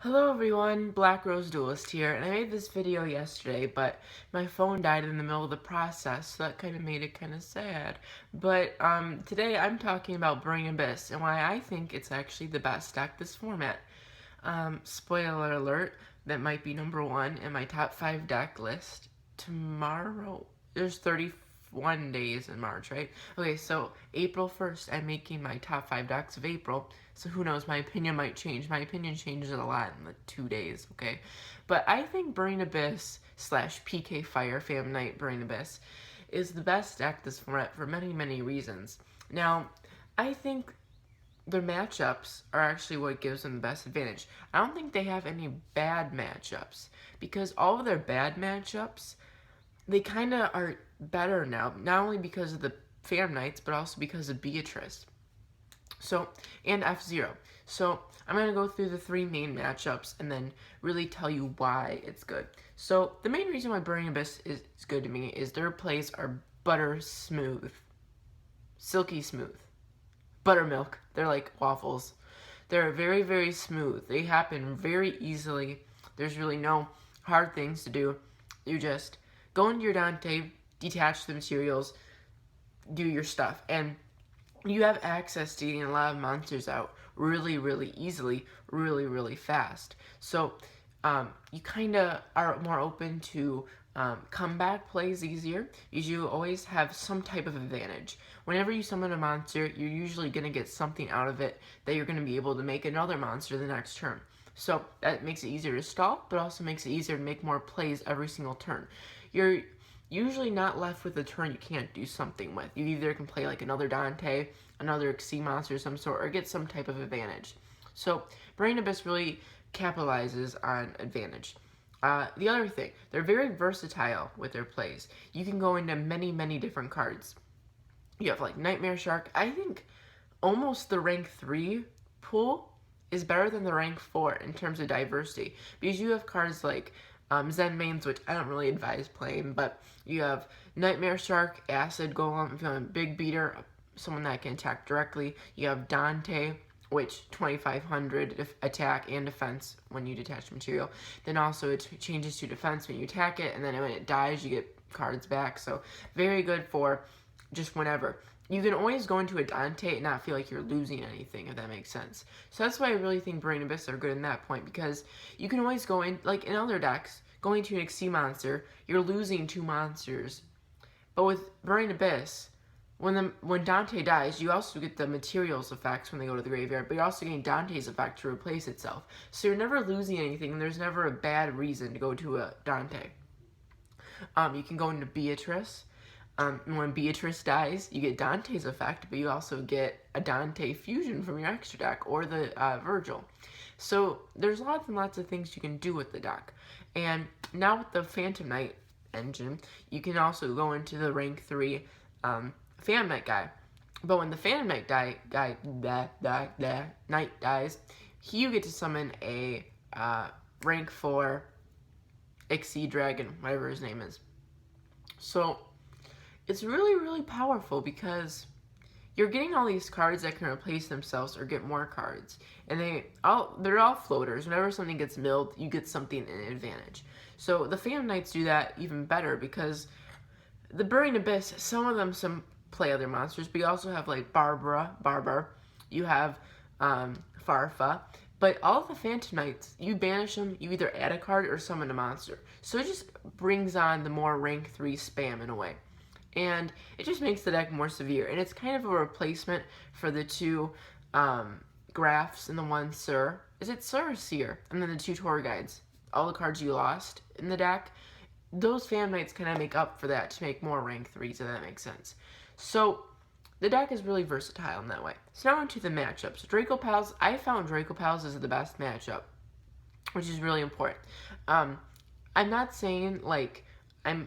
Hello everyone, Black Rose Duelist here, and I made this video yesterday, but my phone died in the middle of the process, so that kind of made it kind of sad. But today I'm talking about Burning Abyss, and why I think it's actually the best deck this format. Spoiler alert, that might be number one in my top 5 deck list tomorrow. There's 31 days in March, right? Okay, so April 1st, I'm making my top 5 decks of April. So who knows, my opinion might change. My opinion changes a lot in the 2 days, okay? But I think Burning Abyss / PK Fire Fam Knight Burning Abyss is the best deck this format for many, many reasons. Now, I think their matchups are actually what gives them the best advantage. I don't think they have any bad matchups because all of their bad matchups, they kind of are better now, not only because of the Fam Knights, but also because of Beatrice. So, and F-Zero. So, I'm going to go through the 3 main matchups and then really tell you why it's good. So, the main reason why Burning Abyss is good to me is their plays are butter smooth. Silky smooth. Buttermilk. They're like waffles. They're very, very smooth. They happen very easily. There's really no hard things to do. You just go into your Dante, detach the materials, do your stuff, and you have access to getting a lot of monsters out really, really easily, really, really fast. So you kind of are more open to comeback plays easier because you always have some type of advantage. Whenever you summon a monster, you're usually going to get something out of it that you're going to be able to make another monster the next turn. So that makes it easier to stall, but also makes it easier to make more plays every single turn. You're usually not left with a turn you can't do something with. You either can play like another Dante, another Xyz monster of some sort, or get some type of advantage. So Burning Abyss really capitalizes on advantage. The other thing, they're very versatile with their plays. You can go into many, many different cards. You have like Nightmare Shark. I think almost the rank 3 pool is better than the rank 4 in terms of diversity. Because you have cards like Zen Mains, which I don't really advise playing, but you have Nightmare Shark, Acid Golem, if you want a big beater, someone that can attack directly. You have Dante, which 2500 attack and defense when you detach material. Then also it changes to defense when you attack it, and then when it dies, you get cards back. So very good for just whenever. You can always go into a Dante and not feel like you're losing anything, if that makes sense. So that's why I really think Burning Abyss are good in that point, because you can always go in, like in other decks, going to an Xyz monster, you're losing 2 monsters. But with Burning Abyss, when Dante dies, you also get the materials effects when they go to the graveyard, but you're also getting Dante's effect to replace itself. So you're never losing anything, and there's never a bad reason to go to a Dante. You can go into Beatrice. When Beatrice dies, you get Dante's effect, but you also get a Dante fusion from your extra deck, or the Virgil. So there's lots and lots of things you can do with the deck. And now with the Phantom Knight engine, you can also go into the rank 3 Phantom Knight guy. But when the Phantom Knight Knight dies, you get to summon a rank 4 Xyz Dragon, whatever his name is. So it's really, really powerful because you're getting all these cards that can replace themselves or get more cards. And they're all floaters. Whenever something gets milled, you get something in advantage. So the Phantom Knights do that even better because the Burning Abyss, some of them play other monsters, but you also have like Barbar, you have Farfa, but all the Phantom Knights, you banish them, you either add a card or summon a monster. So it just brings on the more rank 3 spam in a way. And it just makes the deck more severe. And it's kind of a replacement for the 2 Graphs and the 1 Sir. Is it Sir or Seer? And then the 2 Tour Guides. All the cards you lost in the deck. Those Phantom Knights kind of make up for that to make more rank 3s, if that makes sense. So the deck is really versatile in that way. So now into the matchups. Draco Pals, I found Draco Pals is the best matchup, which is really important. I'm not saying like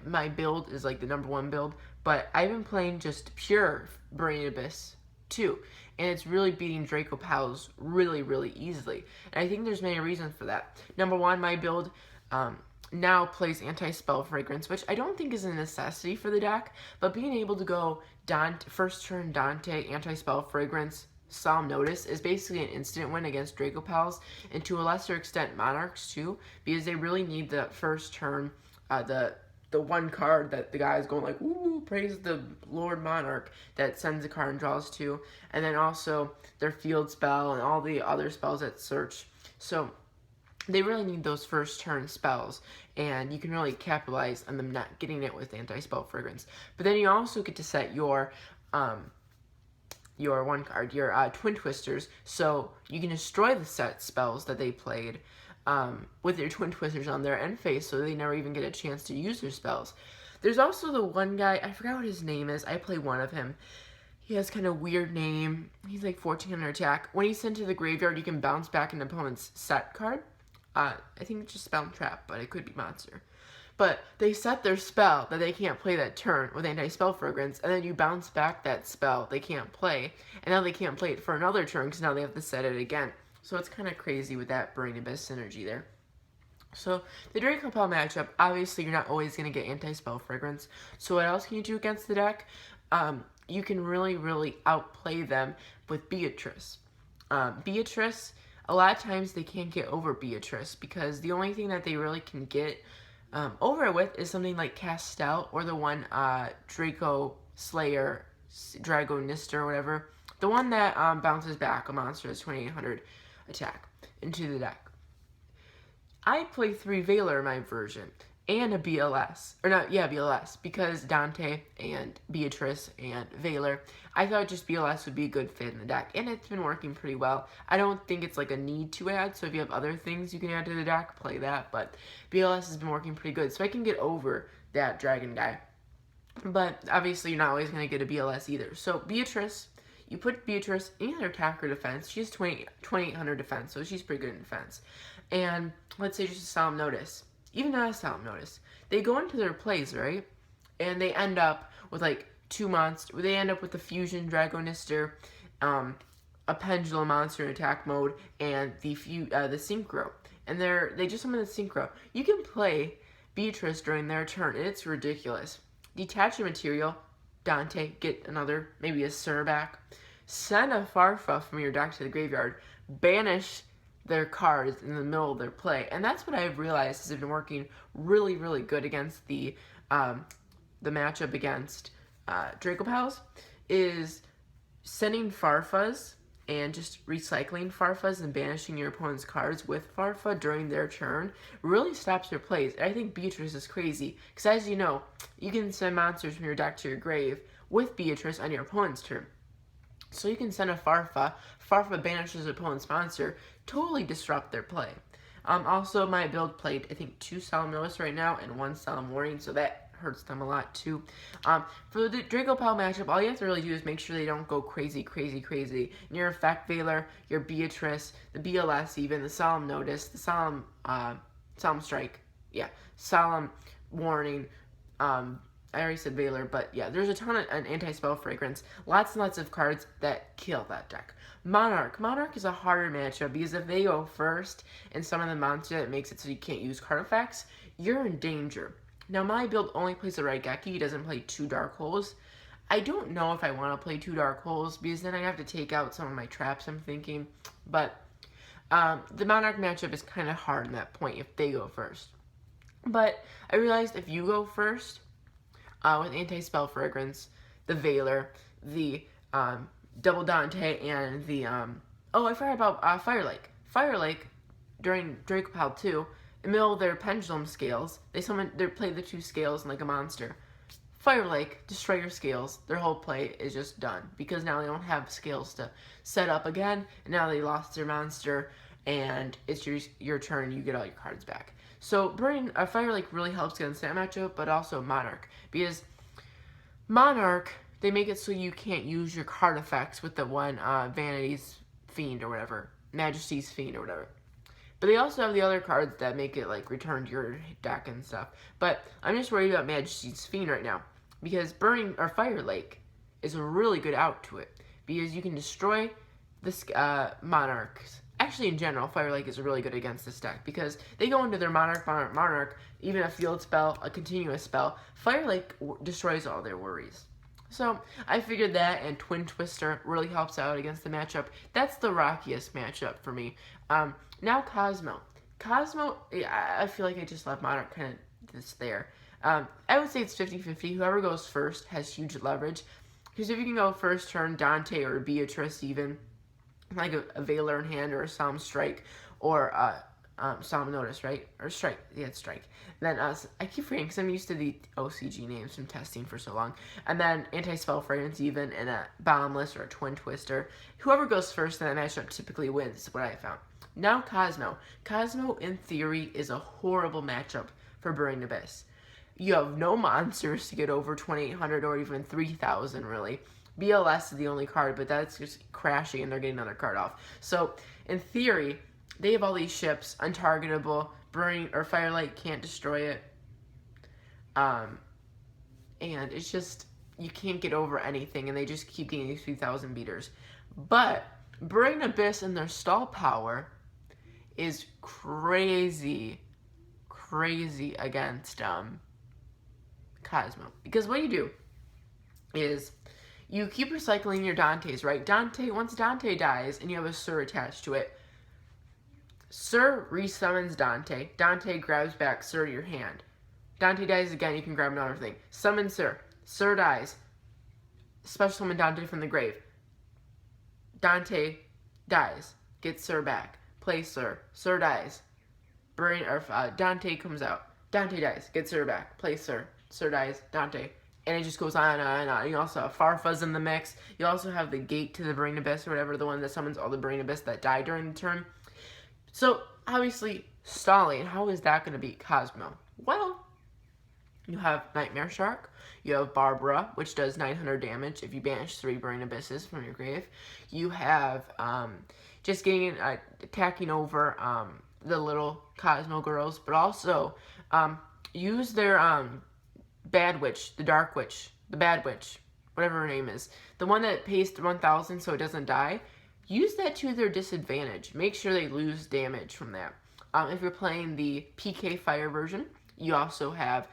my build is like the number 1 build, but I've been playing just pure Burning Abyss too, and it's really beating Draco Pals really, really easily. And I think there's many reasons for that. Number 1, my build now plays Anti-Spell Fragrance, which I don't think is a necessity for the deck, but being able to go first turn Dante, Anti-Spell Fragrance, Solemn Notice is basically an instant win against Dracopals, and to a lesser extent Monarchs too, because they really need the first turn, the one card that the guy is going like, ooh, praise the Lord Monarch, that sends a card and draws two, and then also their field spell and all the other spells that search. So they really need those first turn spells, and you can really capitalize on them not getting it with Anti-Spell Fragrance. But then you also get to set your one card, your Twin Twisters, so you can destroy the set spells that they played with your Twin Twisters on their end phase, so they never even get a chance to use their spells. There's also the one guy, I forgot what his name is, I play one of him. He has kind of weird name, he's like 1400 attack. When he's sent to the graveyard, you can bounce back an opponent's set card. I think it's just Spell and Trap, but it could be Monster. But they set their spell that they can't play that turn with Anti-Spell Fragrance, and then you bounce back that spell they can't play, and now they can't play it for another turn because now they have to set it again. So it's kind of crazy with that Burning Abyss synergy there. So the Dracopal matchup, obviously you're not always going to get Anti-Spell Fragrance. So what else can you do against the deck? You can really outplay them with Beatrice. Beatrice, a lot of times they can't get over Beatrice because the only thing that they really can get over with is something like Cast Out or the one Draco Slayer, Dragonister or whatever. The one that bounces back a monster is 2800 attack into the deck. I play 3 Veiler in my version and a BLS. Or not, yeah, BLS. Because Dante and Beatrice and Veiler, I thought just BLS would be a good fit in the deck. And it's been working pretty well. I don't think it's like a need to add, so if you have other things you can add to the deck, play that. But BLS has been working pretty good, so I can get over that dragon guy. But obviously you're not always going to get a BLS either. So Beatrice, you put Beatrice in either attack or defense. She has 2800 defense, so she's pretty good in defense. And let's say just a Solemn Notice. Even not a Solemn Notice. They go into their plays, right? And they end up with like 2 monsters. They end up with the Fusion Dragonister, a Pendulum monster in attack mode, and the Synchro. And they just summon the Synchro. You can play Beatrice during their turn, and it's ridiculous. Detach a material, Dante, get another, maybe a Surback. Send a Farfa from your deck to the graveyard. Banish their cards in the middle of their play. And that's what I've realized has been working really good against the matchup against Dracopals, is sending Farfas and just recycling Farfas and banishing your opponent's cards with Farfa during their turn really stops their plays. And I think Beatrice is crazy, because as you know, you can send monsters from your deck to your grave with Beatrice on your opponent's turn. So you can send a Farfa, Farfa banishes the opponent's monster, totally disrupt their play. Also, my build played, I think, 2 Solemn Notice right now and 1 Solemn Warning, so that hurts them a lot too. For the Dracopal matchup, all you have to really do is make sure they don't go crazy. And your Effect Veiler, your Beatrice, the BLS even, the Solemn Notice, the Solemn Strike, yeah, Solemn Warning, I already said Veiler, but yeah, there's a ton of Anti-Spell Fragrance. Lots and lots of cards that kill that deck. Monarch. Monarch is a harder matchup because if they go first and summon the monster that makes it so you can't use card effects, you're in danger. Now, my build only plays the Raigeki. It doesn't play 2 Dark Holes. I don't know if I want to play 2 Dark Holes because then I have to take out some of my traps, I'm thinking. But the Monarch matchup is kind of hard in that point if they go first. But I realized if you go first, with Anti-Spell Fragrance, the Veiler, the Double Dante, and the, oh, I forgot about Fire Lake. Fire Lake, during Dracopal 2, in the middle of their Pendulum Scales, they play the 2 scales like a monster. Fire Lake, destroy your scales. Their whole play is just done, because now they don't have scales to set up again, and now they lost their monster, and it's your turn, you get all your cards back. So Burning Fire Lake really helps against that matchup, but also Monarch. Because Monarch, they make it so you can't use your card effects with the one Vanity's Fiend or whatever. Majesty's Fiend or whatever. But they also have the other cards that make it like return to your deck and stuff. But I'm just worried about Majesty's Fiend right now. Because Fire Lake is a really good out to it. Because you can destroy this Monarchs. Actually, in general, Fire Lake is really good against this deck because they go into their Monarch, even a field spell, a continuous spell. Fire Lake destroys all their worries. So I figured that and Twin Twister really helps out against the matchup. That's the rockiest matchup for me. Now Cosmo. Cosmo, yeah, I feel like I just left Monarch kind of just there. I would say it's 50-50. Whoever goes first has huge leverage. Because if you can go first turn Dante or Beatrice even, like a Valor in hand or a Solemn Strike, or Solemn Notice, right? Or Strike. Yeah, it's Strike. Then I keep forgetting because I'm used to the OCG names from testing for so long. And then Anti-Spell Fragrance even, and a Boundless or a Twin Twister. Whoever goes first in that matchup typically wins, is what I found. Now Cosmo. Cosmo, in theory, is a horrible matchup for Burning Abyss. You have no monsters to get over 2,800 or even 3,000, really. BLS is the only card, but that's just crashing and they're getting another card off. So, in theory, they have all these ships, untargetable, burning, or Firelight can't destroy it. And it's just, you can't get over anything, and they just keep getting these 3,000 beaters. But, Burning Abyss and their stall power is crazy against, Cosmo. Because what you do is you keep recycling your Dantes, right? Once Dante dies and you have a Sir attached to it, Sir resummons Dante. Dante grabs back Sir to your hand. Dante dies again, you can grab another thing. Summon Sir. Sir dies. Special summon Dante from the grave. Dante dies. Get Sir back. Play Sir. Sir dies. Dante comes out. Dante dies. Get Sir back. Play Sir. Sir dies. Dante. And it just goes on and on and on. You also have Farfuzz in the mix. You also have the Gate to the Burning Abyss or whatever, the one that summons all the Burning Abyss that die during the turn. So, obviously, stalling, how is that going to beat Cosmo? Well, you have Nightmare Shark. You have Barbara, which does 900 damage if you banish 3 Burning Abysses from your grave. You have just getting attacking over the little Cosmo girls, but also use their Bad Witch, the Dark Witch, the Bad Witch, whatever her name is. The one that pays 1,000 so it doesn't die. Use that to their disadvantage. Make sure they lose damage from that. If you're playing the PK Fire version, you also have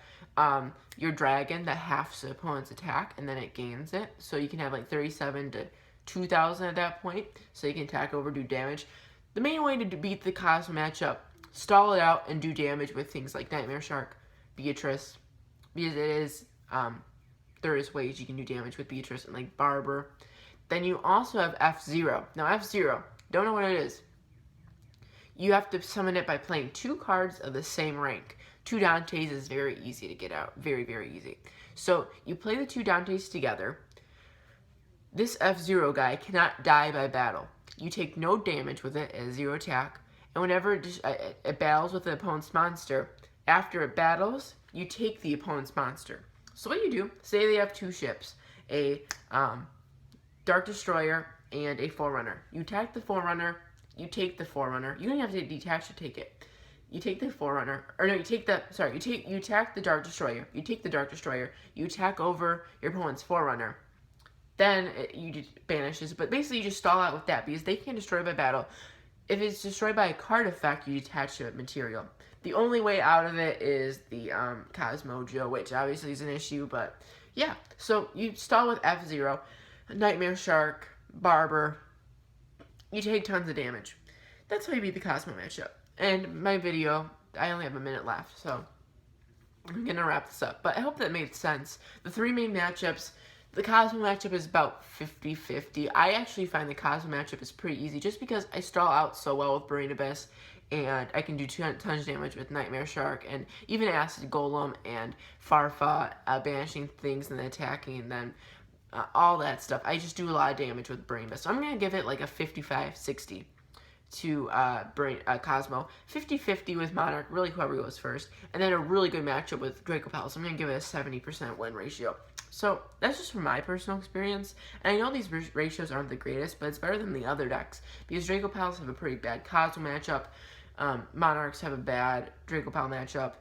your dragon that halves the opponent's attack, and then it gains it. So you can have like 37 to 2,000 at that point, so you can attack over, do damage. The main way to beat the Cosmo matchup, stall it out and do damage with things like Nightmare Shark, Beatrice, because it is, there is ways you can do damage with Beatrice and like Barber. Then you also have F-Zero. Now F-Zero, don't know what it is. You have to summon it by playing 2 cards of the same rank. 2 Dantes is very easy to get out. Very, very easy. So you play the 2 Dantes together. This F-Zero guy cannot die by battle. You take no damage with it as 0 attack. And whenever it battles with the opponent's monster, after it battles, you take the opponent's monster. So what you do, say they have 2 ships, a Dark Destroyer and a Forerunner. You attack the Forerunner, you take the Forerunner. You don't have to detach to take it. You take the Forerunner, or no, you attack the Dark Destroyer. You take the Dark Destroyer, you attack over your opponent's Forerunner. Then you banishes, but basically you just stall out with that because they can't destroy by battle. If it's destroyed by a card effect, you detach to it material. The only way out of it is the Cosmo Joe, which obviously is an issue, but yeah. So you stall with F-Zero, Nightmare Shark, Barber. You take tons of damage. That's how you beat the Cosmo matchup. And my video, I only have a minute left, so I'm going to wrap this up. But I hope that made sense. The 3 main matchups, the Cosmo matchup is about 50-50. I actually find the Cosmo matchup is pretty easy just because I stall out so well with Burning Abyss, and I can do tons of damage with Nightmare Shark, and even Acid Golem and Farfa, banishing things and then attacking, and then all that stuff. I just do a lot of damage with Burning Abyss. So I'm going to give it like a 55-60 to Cosmo. 50-50 with Monarch, really whoever goes first. And then a really good matchup with Draco Palace. I'm going to give it a 70% win ratio. So that's just from my personal experience. And I know these ratios aren't the greatest, but it's better than the other decks. Because Draco Palace have a pretty bad Cosmo matchup. Monarchs have a bad Draco Pal matchup.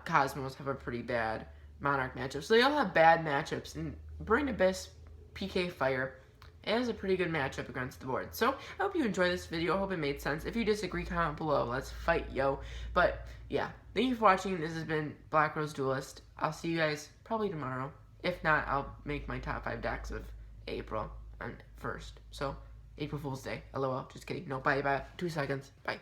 Cosmos have a pretty bad Monarch matchup. So they all have bad matchups. And Burning Abyss, PK Fire, it has a pretty good matchup against the board. So I hope you enjoyed this video. I hope it made sense. If you disagree, comment below. Let's fight, yo. But yeah, thank you for watching. This has been Black Rose Duelist. I'll see you guys probably tomorrow. If not, I'll make my top 5 decks of April on 1st. So, April Fool's Day. LOL. Just kidding. No, bye. 2 seconds. Bye.